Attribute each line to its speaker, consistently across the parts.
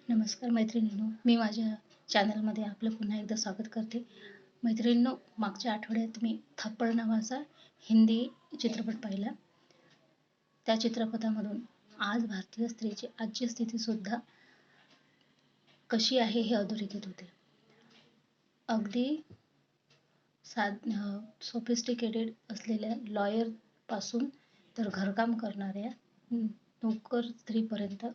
Speaker 1: नमस्कार मैत्रिणींनो, मी माझ्या चॅनलमध्ये आपलं पुन्हा एकदा स्वागत करते. मैत्रिणींनो, मागच्या आठवड्यात मी थप्पड नावाचा हिंदी चित्रपट पाहिला. त्या चित्रपटामधून आज भारतीय स्त्रीची आजची स्थितीसुद्धा कशी आहे हे अधोरेखित होते. अगदी सोफिस्टिकेटेड असलेल्या लॉयर पासून तर घरकाम करणाऱ्या नोकर स्त्रीपर्यंत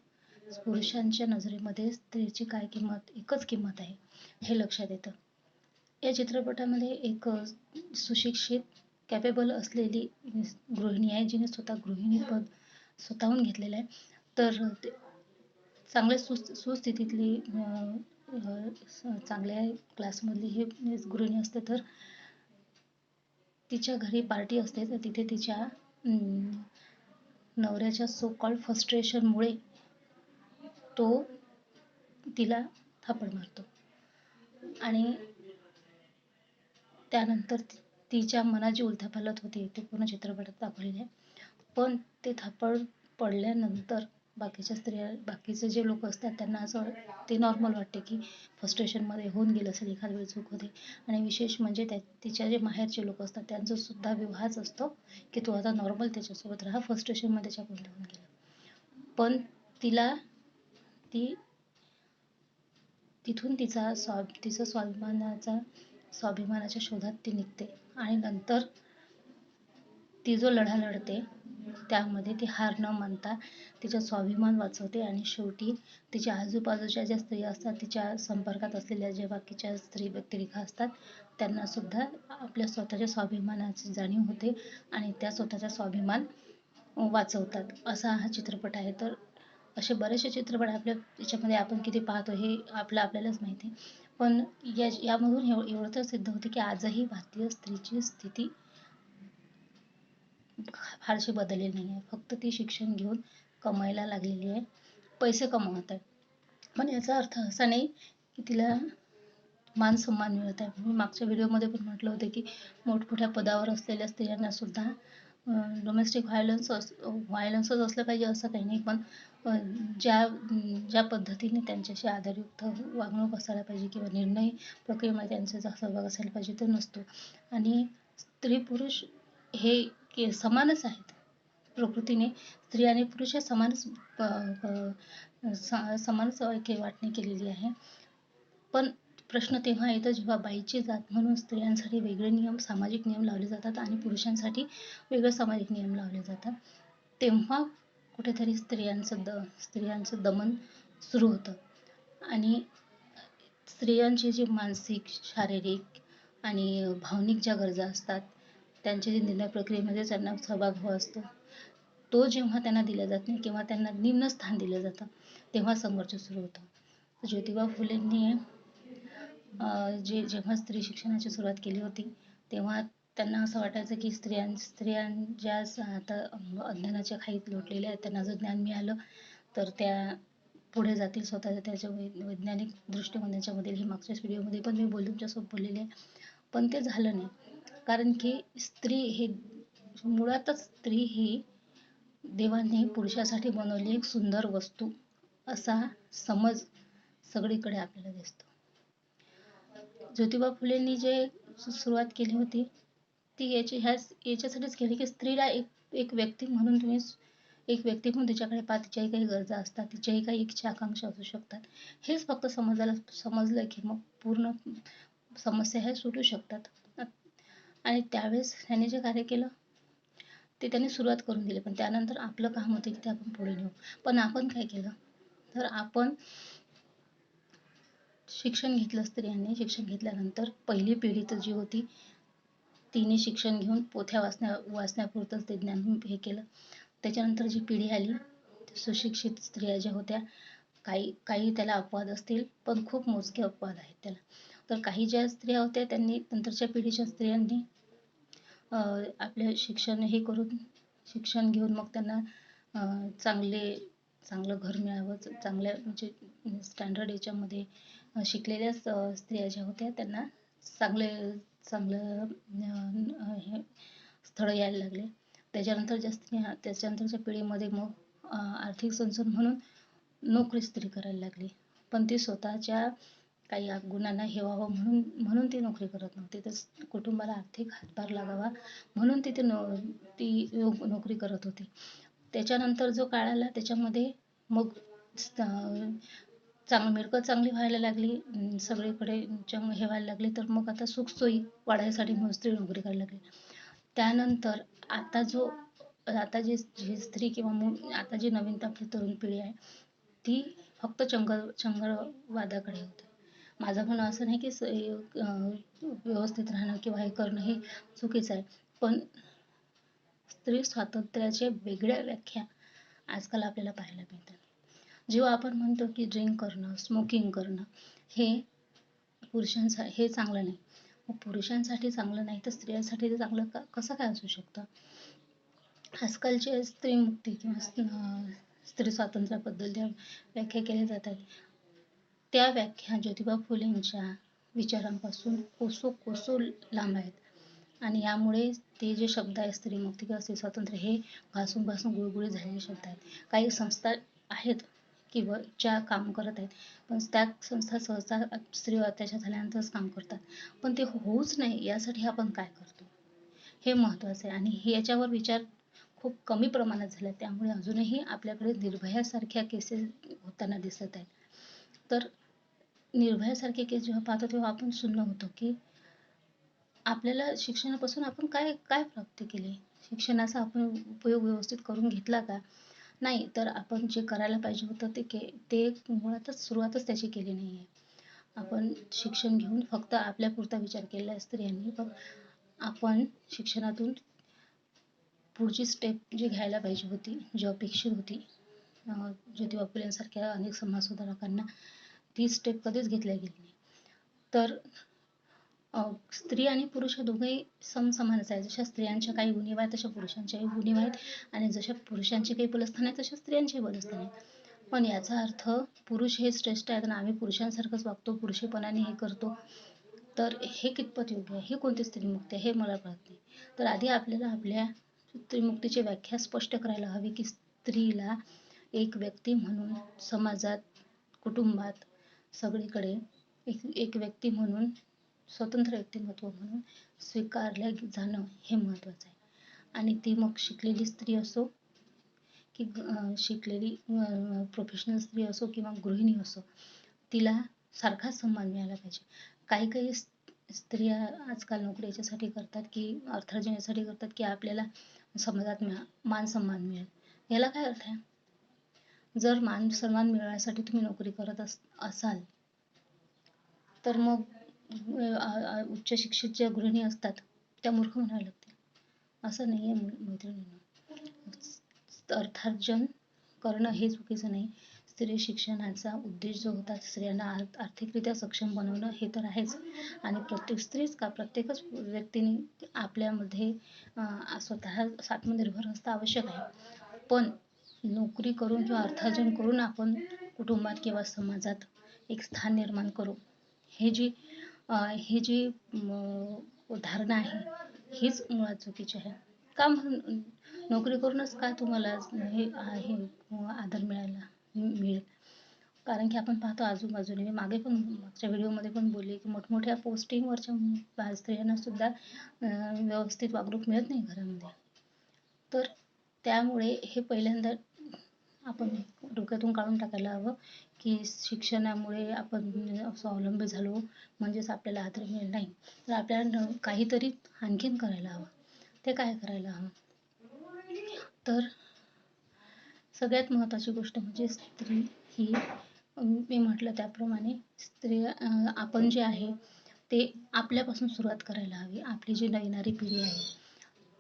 Speaker 1: पुरुषांच्या नजरेमध्ये स्त्रीची काय किंमत, एकच किंमत आहे हे लक्षात येतं. या चित्रपटामध्ये एक सुशिक्षित, कॅपेबल असलेली गृहिणी आहे, जिने स्वतः गृहिणी पद स्वतःहून घेतलेलं आहे. तर चांगल्या सुस्थितीतली चांगल्या क्लासमधली ही गृहिणी असते. तर तिच्या घरी पार्टी असते, तर तिथे तिच्या नवऱ्याच्या सो कॉल्ड फ्रस्ट्रेशनमुळे तो तिला थापड मारतो आणि त्यानंतर तिच्या मनात जी उलथापालथ होते ते पूर्ण चित्रपटात दाखवलेले आहे. पण ते थापड पडल्यानंतर बाकीचे जे लोक असतात त्यांना असं ते नॉर्मल वाटते की फ्रस्ट्रेशनमध्ये होऊन गेलं असेल, एखाद वेळी चूक होते. आणि विशेष म्हणजे तिच्या जे माहेरचे लोक असतात त्यांचा सुद्धा विवाहच असतो की तू आता नॉर्मल त्याच्यासोबत राहा, फ्रस्ट्रेशनमध्ये त्याच्याकडून होऊन गेलं. पण तिथून तिचा स्वाभिमानाच्या शोधात ती निघते आणि नंतर ती जो लढा लढते त्यामध्ये ती हार न मानता तिचा स्वाभिमान वाचवते आणि शेवटी तिच्या आजूबाजूच्या ज्या स्त्री असतात, तिच्या संपर्कात असलेल्या ज्या बाकीच्या स्त्री व्यक्तिरेखा असतात, त्यांना सुद्धा आपल्या स्वतःच्या स्वाभिमानाची जाणीव होते आणि त्या स्वतःचा स्वाभिमान वाचवतात. असा हा चित्रपट आहे. तर असे बरेचसे चित्रपट आपल्या याच्यामध्ये आपण किती पाहतो हे आपल्यालाच माहिती आहे. पण यामधून एवढं तर सिद्ध होते की आजही भारतीय स्त्रीची स्थिती फारशी बदललेली नाही आहे. फक्त ती शिक्षण घेऊन कमायला लागलेली आहे, पैसे कमवत आहे. पण याचा अर्थ असा नाही की तिला मान सन्मान मिळत आहे. मी मागच्या व्हिडिओमध्ये पण म्हटलं होतं की मोठमोठ्या पदावर असलेल्या स्त्रियांना सुद्धा डोमेस्टिक व्हायलन्सच असलं पाहिजे असं काही नाही, पण ज्या पद्धतीने त्यांच्याशी आदरयुक्त वागणूक असायला पाहिजे किंवा निर्णय प्रक्रियेमध्ये त्यांचा सहभाग असायला पाहिजे तो नसतो. आणि स्त्री पुरुष हे समानच आहेत प्रकृतीने. स्त्री आणि पुरुष हे समानच वाटणी केलेली आहे. पण प्रश्न तेव्हा येतो जेव्हा बाईची जात म्हणून स्त्रियांसाठी वेगळे नियम, सामाजिक नियम लावले जातात आणि पुरुषांसाठी वेगळे सामाजिक नियम लावले जातात. तेव्हा कुठेतरी स्त्रियांचं दमन सुरू होतं आणि स्त्रियांची जी मानसिक, शारीरिक आणि भावनिक ज्या गरजा असतात, त्यांच्या जे निर्णय प्रक्रियेमध्ये त्यांना सहभाग हवा असतो, तो जेव्हा त्यांना दिला जात नाही किंवा त्यांना निम्न स्थान दिलं जातं, तेव्हा संघर्ष सुरू होतो. ज्योतिबा फुलेंनी जेव्हा स्त्री शिक्षणाची सुरुवात केली होती तेव्हा त्यांना असं वाटायचं की स्त्रिया ज्या आता अज्ञानाच्या खाईत लोटलेल्या आहेत, त्यांना जर ज्ञान मिळालं तर त्या पुढे जातील स्वतःच्या त्याच्या वैज्ञानिक दृष्टिकोनाच्यामध्ये. हे मागच्याच व्हिडिओमध्ये पण मी तुमच्यासोबत बोललेले आहे. पण ते झालं नाही, कारण की मुळातच स्त्री ही देवाने पुरुषासाठी बनवलेली एक सुंदर वस्तू असा समज सगळीकडे आपल्याला दिसतो. ज्योतिबा फुलेंनी जे सुरुवात केली होती ती याच्यासाठीच केली की स्त्रीला एक व्यक्ती म्हणून तिच्याकडे पहा, तिच्याही काही गरजा असतात, तिच्याही काही इच्छा आकांक्षा असू शकतात. हेच फक्त समजलं की मग पूर्ण समस्या ह्या सुटू शकतात. आणि त्यावेळेस त्याने जे कार्य केलं ते त्यांनी सुरुवात करून दिली, पण त्यानंतर आपलं काम होतं की ते आपण पुढे नेऊ. पण आपण काय केलं तर आपण शिक्षण घेतलं. स्त्रियांनी शिक्षण घेतल्यानंतर पहिली पिढी तर जी होती तिने शिक्षण घेऊन पोथ्या वाचण्यापुरतंच ते ज्ञान हे केलं. त्याच्यानंतर जी पिढी आली, सुशिक्षित स्त्रिया ज्या होत्या, काही त्याला अपवाद असतील पण खूप मोजके अपवाद आहेत त्याला. तर काही ज्या स्त्रिया होत्या त्यांनी नंतरच्या पिढीच्या स्त्रियांनी आपले शिक्षण शिक्षण घेऊन मग त्यांना चांगलं घर मिळावं, चांगल्या म्हणजे स्टँडर्ड याच्यामध्ये शिकलेल्या स्त्रिया ज्या होत्या त्यांना चांगलं हे स्थळ यायला लागले. त्याच्यानंतरच्या पिढीमध्ये मग आर्थिक संसाधन म्हणून नोकरी स्त्री करायला लागली. पण ती स्वतःच्या काही गुणांना हे व्हावं म्हणून ती नोकरी करत नव्हती, तर कुटुंबाला आर्थिक हातभार लागावा म्हणून ती नोकरी करत होती. त्याच्यानंतर जो काळ आला त्याच्यामध्ये मग मिळकत चांगली व्हायला लागली, सगळीकडे हे व्हायला लागले, तर मग आता सुखसोयी वाढायसाठी मग स्त्री नोकरी करायला लागली. त्यानंतर आता जी स्त्री किंवा आता जी नवीन आपली तरुण पिढी आहे ती फक्त चंगळवादाकडे होते. माझं म्हणणं असं नाही की व्यवस्थित राहणं किंवा हे करणं हे चुकीचं आहे, पण स्त्री स्वातंत्र्याच्या वेगळ्या व्याख्या आजकाल आपल्याला पाहायला मिळतात. जेव्हा आपण म्हणतो की ड्रिंक करणं, स्मोकिंग करणं हे हे चांगलं नाही, मग पुरुषांसाठी चांगलं नाही तर स्त्रियांसाठी ते चांगलं कसं काय असू शकतं? आजकालचे स्त्रीमुक्ती किंवा स्त्री स्वातंत्र्याबद्दल ज्या व्याख्या केल्या जातात त्या व्याख्या ज्योतिबा फुलेंच्या विचारांपासून कोसो लांब आहेत, आणि यामुळे ते जे शब्द आहेत स्त्रीमुक्ती किंवा स्त्री स्वातंत्र्य हे घासून गुळगुळीत झालेले शब्द आहेत. काही संस्था आहेत किंवा ज्या काम करत आहेत, पण त्या संस्था सहसा स्त्री अत्याचार झाल्यानंतरच काम करतात, पण ते होऊच नाही यासाठी आपण काय करतो हे महत्त्वाचं आहे. आणि याच्यावर विचार खूप कमी प्रमाणात झाला, त्यामुळे अजूनही आपल्याकडे निर्भयासारख्या केसेस होताना दिसत आहेत. तर निर्भयासारखे केस जेव्हा पाहतो तेव्हा आपण सुन्न होतो की आपल्याला शिक्षणापासून आपण काय प्राप्ती केली, शिक्षणाचा आपण उपयोग व्यवस्थित करून घेतला का? नाही, तर आपण जे करायला पाहिजे होतं ते मुळातच सुरुवातच त्याची केली नाही आहे. आपण शिक्षण घेऊन फक्त आपल्यापुरता विचार केलेला आहे स्त्रियांनी, पण आपण शिक्षणातून पुढची स्टेप जी घ्यायला पाहिजे होती, जी अपेक्षित होती ज्योतिबा फुलेंसारख्या अनेक समाजसुधारकांना, ती स्टेप कधीच घेतल्या गेली नाही. तर स्त्री आणि पुरुष हे दोघेही समसमानच आहे. जशा स्त्रियांच्या काही उणिवा आहेत तशा पुरुषांच्याही उणिवा आहेत, आणि जशा पुरुषांची काही बलस्थान आहेत तशा स्त्रियांचीही बलस्थान आहेत. पण याचा अर्थ पुरुष हे श्रेष्ठ आहेत आणि आम्ही पुरुषांसारखंच वागतो, पुरुषीपणाने हे करतो, तर हे कितपत योग्य आहे? ही कोणती स्त्रीमुक्ती आहे हे मला कळत नाही. तर आधी आपल्याला आपल्या स्त्रीमुक्तीची व्याख्या स्पष्ट करायला हवी की स्त्रीला एक व्यक्ती म्हणून समाजात, कुटुंबात, सगळीकडे एक व्यक्ती म्हणून, स्वतंत्र व्यक्तिमत्व म्हणून स्वीकारल्या जाणं हे महत्त्वाचं आहे. आणि ती मग शिकलेली स्त्री असो की शिकलेली प्रोफेशनल स्त्री असो किंवा गृहिणी असो, तिला सारखाच सन्मान मिळाला पाहिजे. काही स्त्रिया आजकाल नोकरी याच्यासाठी करतात की अर्थार्जन यासाठी करतात की आपल्याला समाजात मान सन्मान मिळेल. याला काय अर्थ आहे? जर मान सन्मान मिळवण्यासाठी तुम्ही नोकरी करत असाल तर मग उच्च शिक्षित ज्या गृहिणी असतात त्या मूर्ख म्हणाव्या लागतील, असं नाही आहे मैत्रिणींनो. अर्थार्जन करणं हे चुकीचं नाही. स्त्री शिक्षणाचा उद्देश जो होता स्त्रियांना आर्थिकरित्या सक्षम बनवणं हे तर आहेच, आणि प्रत्येकच व्यक्तीने आपल्यामध्ये स्वतः आत्मनिर्भर असणं आवश्यक आहे. पण नोकरी करून किंवा अर्थार्जन करून आपण कुटुंबात किंवा समाजात एक स्थान निर्माण करू, ही जी धारणा आहे हीच मुळात चुकीची आहे. का म्हणून नोकरी करूनच का तुम्हाला हे आदर मिळेल? कारण की आपण पाहतो आजूबाजूने, मी मागच्या व्हिडिओमध्ये पण बोलले की मोठमोठ्या पोस्टिंगवरच्या स्त्रियांना सुद्धा व्यवस्थित वागणूक मिळत नाही घरामध्ये. तर त्यामुळे हे पहिल्यांदा आपण डोक्यातून काढून टाकायला हवं की शिक्षणामुळे आपण स्वावलंबी झालो म्हणजेच आपल्याला आदर मिळेल, नाही. तर आपल्याला काहीतरी आणखीन करायला हवं. ते काय करायला हवं? तर सगळ्यात महत्त्वाची गोष्ट म्हणजे स्त्री ही, मी म्हटलं त्याप्रमाणे आपण जे आहे ते आपल्यापासून सुरुवात करायला हवी. आपली जी येणारी पिढी आहे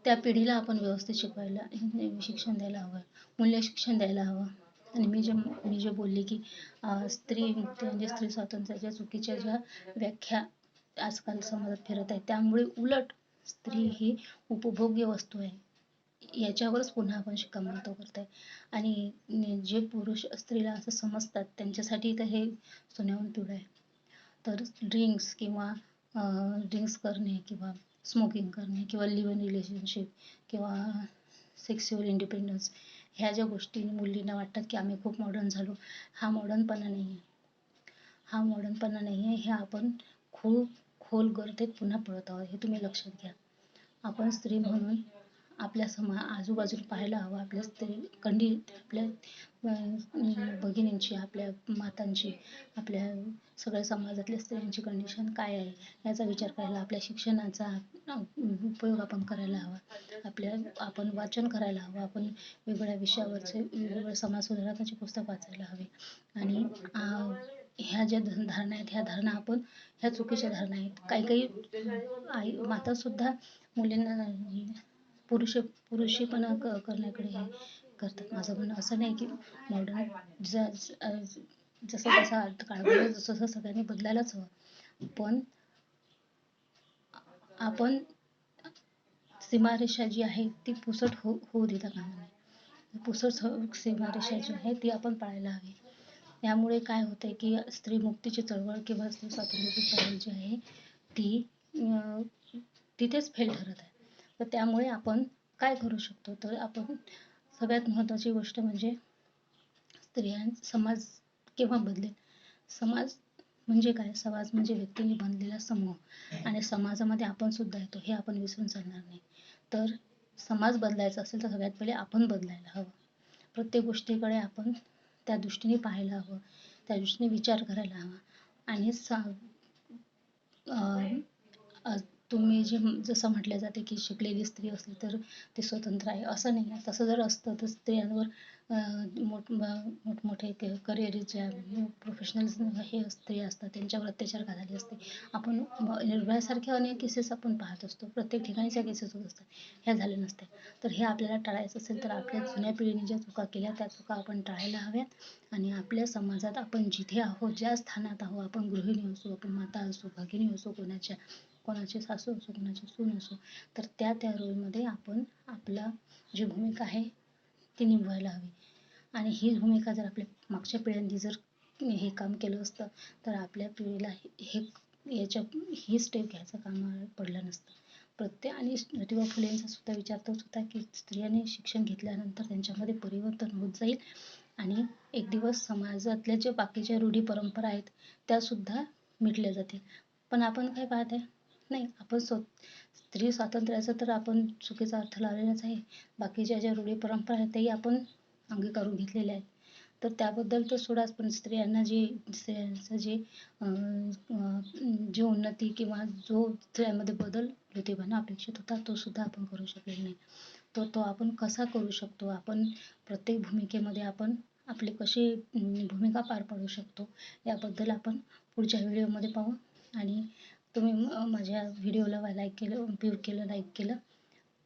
Speaker 1: त्या पिढीला आपण व्यवस्थित शिक्षण द्यायला हवं, मूल्य शिक्षण द्यायला हवं. आणि मी जे बोलले की स्त्रीमुक्ती म्हणजे स्त्री स्वातंत्र्याच्या चुकीच्या ज्या व्याख्या आजकाल समाजात फिरत आहेत, त्यामुळे उलट स्त्री ही उपभोग्य वस्तू आहे याच्यावरच पुन्हा आपण शिक्कामोर्तब करतोय. आणि जे पुरुष स्त्रीला असं समजतात त्यांच्यासाठी तर हे सोन्याहून पिवळं आहे. तर ड्रिंक्स करणे किंवा स्मोकिंग करणे किंवा लिव्ह इन रिलेशनशिप किंवा सेक्स्युअल इंडिपेंडन्स, ह्या ज्या गोष्टी मुलींना वाटतात की आम्ही खूप मॉडर्न झालो, हा मॉडर्नपणा नाही आहे. हा मॉडर्नपणा नाही आहे, हे आपण खूप खोल गर्दीत पुन्हा पळत आहोत, हे तुम्ही लक्षात घ्या. आपण स्त्री म्हणून आपल्या आजूबाजूला पाहायला हवं. आपल्या स्त्री आपल्या भगिनींची, आपल्या मातांची, आपल्या सगळ्या समाजातल्या स्त्रियांची कंडिशन काय आहे याचा विचार करायला, आपल्या शिक्षणाचा उपयोग आपण करायला हवा. आपण वाचन करायला हवं. आपण वेगवेगळ्या विषयावरचे वेगवेगळे समाज सुधारणाचे पुस्तक वाचायला हवे. आणि ह्या ज्या धारणा आहेत, ह्या चुकीच्या धारणा आहेत. काही माता सुद्धा मुलींना पुरुषीपणा करण्याकडे हे करतात. माझं म्हणणं असं नाही की मॉडर्न जसं काळ बदलत तसं सगळ्यांनी बदलायलाच हवं. पण आपण सीमारेषा जी आहे ती पुसट होऊ देता कामा नये. पुसट सीमारेषा जी आहे ती आपण पाळायला हवी. यामुळे काय होतंय की स्त्री मुक्तीची चळवळ किंवा स्त्री स्वातंत्र्याची चळवळ जी आहे ती तिथेच फेल ठरत आहे. तर त्यामुळे आपण काय करू शकतो, तर आपण सगळ्यात महत्त्वाची गोष्ट म्हणजे समाज केव्हा बदलेल. समाज म्हणजे काय? समाज म्हणजे व्यक्तींनी बांधलेला समूह, आणि समाजामध्ये आपण सुद्धा येतो, हे आपण विसरून चालणार नाही. तर समाज बदलायचा असेल तर सगळ्यात पहिले आपण बदलायला हवं. प्रत्येक गोष्टीकडे आपण त्या दृष्टीने पाहायला हवं, त्या दृष्टीने विचार करायला हवा. आणि तुम्ही जसं म्हटलं जाते की शिकलेली स्त्री असली तर ती स्वतंत्र आहे, असं नाही आहे. तसं जर असतं तर स्त्रियांवर मोठमोठे करिअरच्या प्रोफेशनल हे स्त्रिया असतात त्यांच्यावर अत्याचार का झाले असते. आपण निर्भयासारख्या अनेक केसेस आपण पाहत असतो, प्रत्येक ठिकाणीच्या केसेस होत असतात, ह्या झाल्या नसत्या. तर हे आपल्याला टाळायचं असेल तर आपल्या जुन्या पिढीने ज्या चुका केल्या त्या चुका आपण टाळायला हव्यात. आणि आपल्या समाजात आपण जिथे आहोत, ज्या स्थानात आहोत, आपण गृहिणी असो, आपण माता असो, भगिनी असो, कोणाची सासू असो, कोणाची सून असो, तर त्या रोलमध्ये आपण आपला जी भूमिका आहे ती निभवायला हवी. आणि ही भूमिका जर आपल्या मागच्या पिढ्यांनी जर हे काम केलं असतं तर आपल्या पिढीला ही स्टेप घ्यायचं काम पडलं नसतं. आणि ज्योतिबा फुलेंचा सुद्धा विचार तोच होता की स्त्रियांनी शिक्षण घेतल्यानंतर त्यांच्यामध्ये परिवर्तन होत जाईल आणि एक दिवस समाजातल्या ज्या बाकीच्या रूढी परंपरा आहेत त्या सुद्धा मिटल्या जातील. पण आपण काय पाहत आहे, नाही, आपण स्त्री स्वातंत्र्याचा तर आपण चुकीचा अर्थ लावलेलाच आहे. बाकीच्या ज्या रूढी परंपरा आहेत त्याही आपण अंगीकारून घेतलेल्या आहेत. तर त्याबद्दल तर सोडाच, पण स्त्रियांचं जी उन्नती किंवा जो स्त्रियांमध्ये बदल ज्योतिबांना अपेक्षित होता तो सुद्धा आपण करू शकलेलो नाही. तो आपण कसा करू शकतो, आपण प्रत्येक भूमिकेमध्ये आपण आपली कशी भूमिका पार पाडू शकतो याबद्दल आपण पुढच्या व्हिडिओमध्ये पाहू. आणि तुम्ही माझ्या व्हिडिओला लाईक केलं,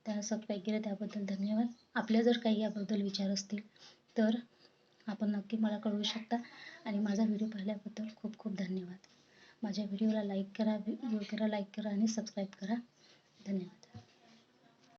Speaker 1: सबस्क्राईब केलं त्याबद्दल धन्यवाद. आपल्या जर काही याबद्दल विचार असतील तर आपण नक्की मला कळवू शकता. आणि माझा व्हिडिओ पाहिल्याबद्दल खूप खूप धन्यवाद. माझ्या व्हिडिओला लाईक करा आणि सबस्क्राईब करा. धन्यवाद.